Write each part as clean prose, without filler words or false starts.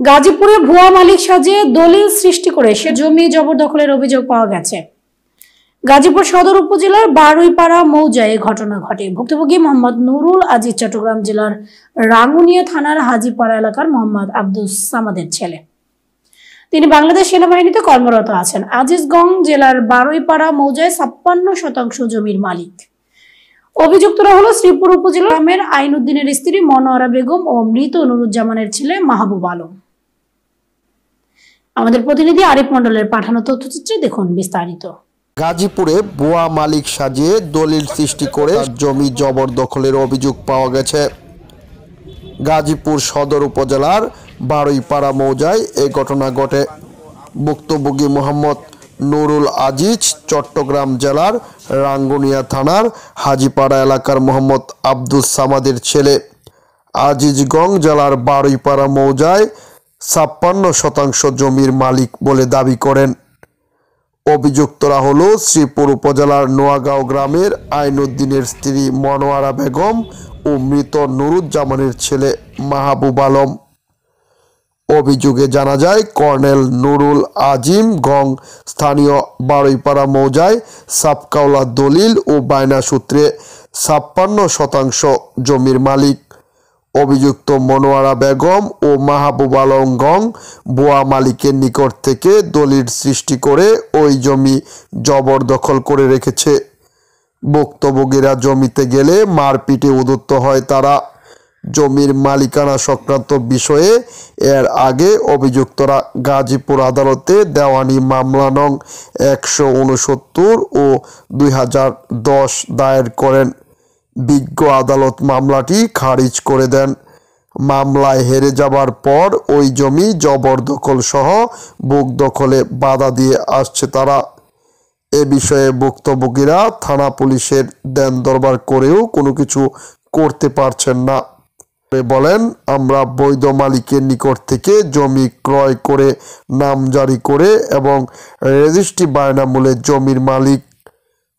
গাজীপুরে ভুয়া মালিক সাজিয়ে দলিল সৃষ্টি করে সে জমি জবরদখলের অভিযোগ পাওয়া গেছে। গাজীপুর সদর উপজেলার বারুইপাড়া মৌজায় ঘটনা ঘটে। ভুক্তভোগী মোহাম্মদ নুরুল আজিজ চট্টগ্রাম জেলার রাঙ্গুনিয়া থানার হাজিপাড়া এলাকার মোহাম্মদ আব্দুস সামাদের ছেলে। তিনি বাংলাদেশ সেনাবাহিনীতে কর্মরত আছেন। আজিজগঞ্জ জেলার বারুইপাড়া মৌজায় ৫৬% জমির মালিক। অভিযুক্তরা হলো শ্রীপুর উপজেলা গ্রামের আইনউদ্দিনের স্ত্রী মনোয়ারা বেগম ও মৃত নুরুজ্জামানের ছেলে মাহবুব আলম। আমাদের প্রতিনিধি আরিফ মন্ডলের পাঠানো তথ্যচিত্রে দেখুন বিস্তারিত। গাজীপুরে ভুয়া মালিক সাজিয়ে দলিল সৃষ্টি করে জমি জবরদখলের অভিযোগ পাওয়া গেছে। গাজীপুর সদর উপজেলার বারুইপাড়া মৌজায় এই ঘটনা ঘটে। ভুক্তভোগী মোহাম্মদ নুরুল আজিজ চট্টগ্রাম জেলার রাঙ্গুনিয়া থানার হাজিপাড়া এলাকার মোহাম্মদ আব্দুস সামাদের ছেলে। আজিজগঞ্জ জেলার বারুইপাড়া মৌজায় ৫৬% জমির মালিক বলে দাবি করেন। অভিযুক্তরা হলো শ্রীপুর উপজেলার নোয়াগাঁও গ্রামের আইনউদ্দিনের স্ত্রী মনোয়ারা বেগম ও মৃত নুরুজ্জামানের ছেলে মাহবুব আলম। অভিযোগে জানা যায়, কর্নেল নুরুল আজিম গং স্থানীয় বারুইপাড়া মৌজায় সাপকাওলা দলিল ও বায়না সূত্রে ৫৬% জমির মালিক। অভিযুক্ত মনোয়ারা বেগম ও মাহবুব আলম গং ভুয়া মালিকের নিকট থেকে দলিল সৃষ্টি করে ওই জমি জবরদখল করে রেখেছে। ভুক্তভোগীরা জমিতে গেলে মারপিটে উদ্যত হয় তারা। জমির মালিকানা সংক্রান্ত বিষয়ে এর আগে অভিযুক্তরা গাজীপুর আদালতে দেওয়ানি মামলা নং ১৬৯ ও ২০১০ দায়ের করেন। বিজ্ঞ আদালত মামলাটি খারিজ করে দেন। মামলায় হেরে যাবার পর ওই জমি জবরদখল সহ বুক দখলে বাধা দিয়ে আসছে তারা। এ বিষয়ে ভুক্তভোগীরা থানা পুলিশের দেন দরবার করেও কোনো কিছু করতে পারছেন না। বলেন, আমরা বৈধ মালিকের নিকট থেকে জমি ক্রয় করে নামজারি করে এবং রেজিস্ট্রি বায়নামূলে জমির মালিক।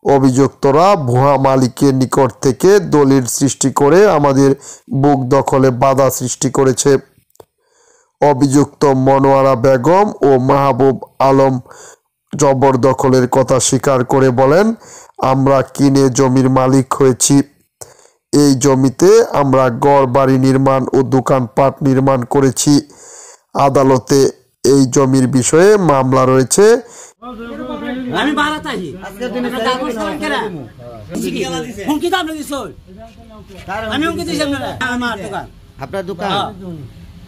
অভিযুক্তরা ভুয়া মালিকের নিকট থেকে দলিল সৃষ্টি করে আমাদের বুক দখলে বাধা সৃষ্টি করেছে। অভিযুক্ত মনোয়ারা বেগম ও মাহবুব আলম জবরদখলের কথা স্বীকার করে বলেন, আমরা কিনে জমির মালিক হয়েছি। এই জমিতে আমরা ঘর বাড়ি নির্মাণ ও দোকানপাট নির্মাণ করেছি। আদালতে এই জমির বিষয়ে মামলা রয়েছে। আমি বাড়াতাই আজকে দিনে কাগজ কেরা হুমকি দাম দিছ আমি হুমকি দিছি আমার দোকান আপনার দোকান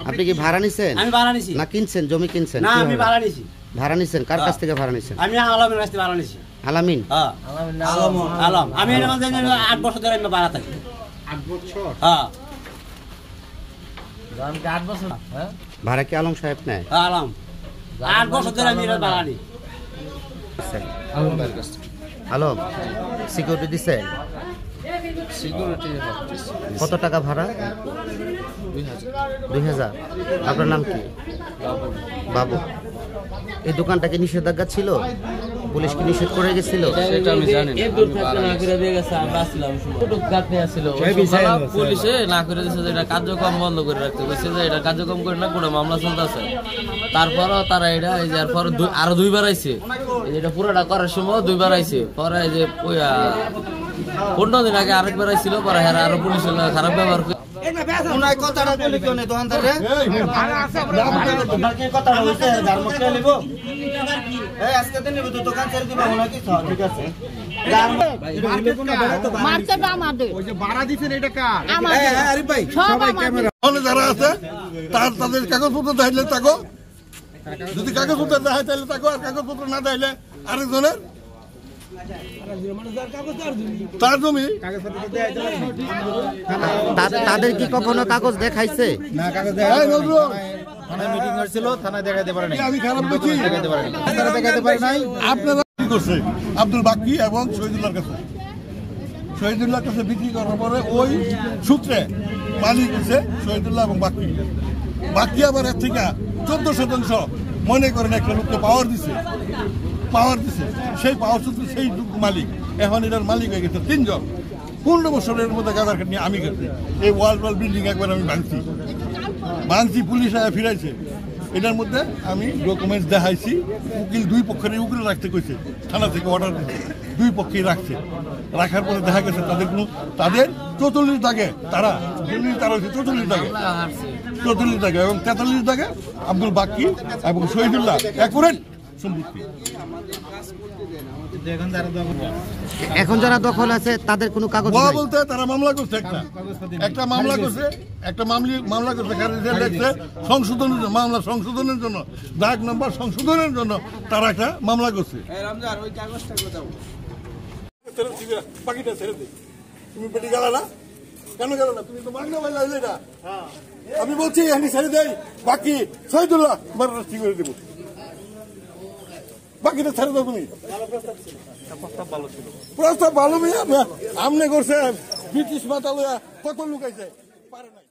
আপনি কি ভাড়া নিছেন? আমি ভাড়া নিছি। না কিনছেন? জমি কিনছেন? না আমি ভাড়া নিছি। ভাড়া নিছেন? কার কাছ থেকে ভাড়া নিছেন? আমি আলমের কাছ থেকে ভাড়া নিছি। আলামিন? হ্যাঁ আলম। আমি এর মধ্যে ৮ বছর ধরে আমি ভাড়া থাকি। ৮ বছর? হ্যাঁ আমি ৮ বছর। হ্যাঁ ভাড়া কি আলম সাহেব নেয়? আলম ৮ বছর ধরে আমি ভাড়া নিই। আলম সিকিউরিটি দিছে? সিকিউরিটি কত টাকা ভাড়া? ২০০০। আপনার নাম কি? বাবু। এই দোকানটা কি নিষেধাজ্ঞা ছিল? পুলিশ কি নিষেধ করে গেছিল? সেটা আমি জানি না। দূর থাকতে না করে দিয়ে গেছে, আমরা আসছিলাম ছোট গাঁথনি আসছিল, পুলিশে না করে দিয়েছে যে এটা কার্যক্রম বন্ধ করে রাখতে বলছে, যে এটা কার্যক্রম করে না করে মামলা চলতেছে। তারপরও তারা এটা এই যে পর আরো ২বার আইছে, এটা পুরোটা করার সময় ২বার আইছে। পরে এই যে ১৫ দিন আগে আরেকবার আইছিল, পরে হ্যাঁ আরো পুলিশের খারাপ ব্যবহার করে কথাটা বলি কেন দোকানদার রে কথাটা হইছে গার্মেন্টে নিব এই আজকে দিন নিব তো দোকান ছেড়ে দিব না কি ঠিক আছে মার্কেট আমাদের ওই যে ভাড়া দিছেন এটা কার? আমাদের আরে ভাই সবাই ক্যামেরা ওখানে যারা আছে তাদের কাগজপত্র দেখাইলে তাকো, যদি কাগজপত্র দেখায় তাহলে তাকো, আর কাগজপত্র না দেখাইলে আরেকজনের তার জমি। তাদের কি কখনো কাগজ দেখাইছে? না কাগজ থানায় মিটিং হয়েছিল, থানায় দেখাইতে পারে নাই। আমি খারাপ বলছি, দেখাইতে পারে নাই, তারা দেখাইতে পারে নাই। আপনারা কি করছে আব্দুল বাক্কি এবং শহীদুল্লাহর কাছে, শহীদুল্লাহর কাছে বিক্রি করার পরে ওই সূত্রে মালিক হচ্ছে শহীদুল্লাহ এবং বাক্কি। বাক্কি আবার এর থেকে ১৪% মনে করেন একটা লোককে পাওয়ার দিছে, সেই পাওয়ার সূত্রে সেই মালিক এখন এটার মালিক হয়ে গেছে ৩ জন। ১৫ বছরের মধ্যে গাঁদার নিয়ে আমি গেছি, এই ওয়াল বিল্ডিং একবার আমি ভাঙছি। মানছি, পুলিশ ফিরাইছে। এটার মধ্যে আমি ডকুমেন্টস দেখাইছি, উকিল দুই পক্ষের উকিল রাখতে কইছে, থানা থেকে অর্ডার দিচ্ছে, দুই পক্ষেই রাখছে। রাখার পরে দেখা গেছে তাদের 44 দাগে তারা হচ্ছে 44 দাগে এবং 43 দাগে আব্দুল বাক্কি এবং শহীদুল্লাহ অ্যাকুরেট সম্পত্তি। এখন যারা দখল আছে তাদের কোনো কাগজ বলতে তারা মামলা করছে, একটা মামলা করছে, মামলা করছে সংশোধনের জন্য দাগ নাম্বার সংশোধনের জন্য তারা একটা মামলা করছে। বাকিটা ছেড়ে দে, তুমি বেটি গেল না কেন গেল না? তুমি তো মাগনা ভাই লাইলে না। আমি বলছি আমি ছেড়ে দেই, বাকি শহীদুল্লাহ ঠিক করে দেবো, বাকিটা ছেড়ে দাও। তুমি প্রস্তাব ভালো মেয়ে আমনে করছে, ব্রিটিশ মাতালয়া কত লুকাইছে পারে না।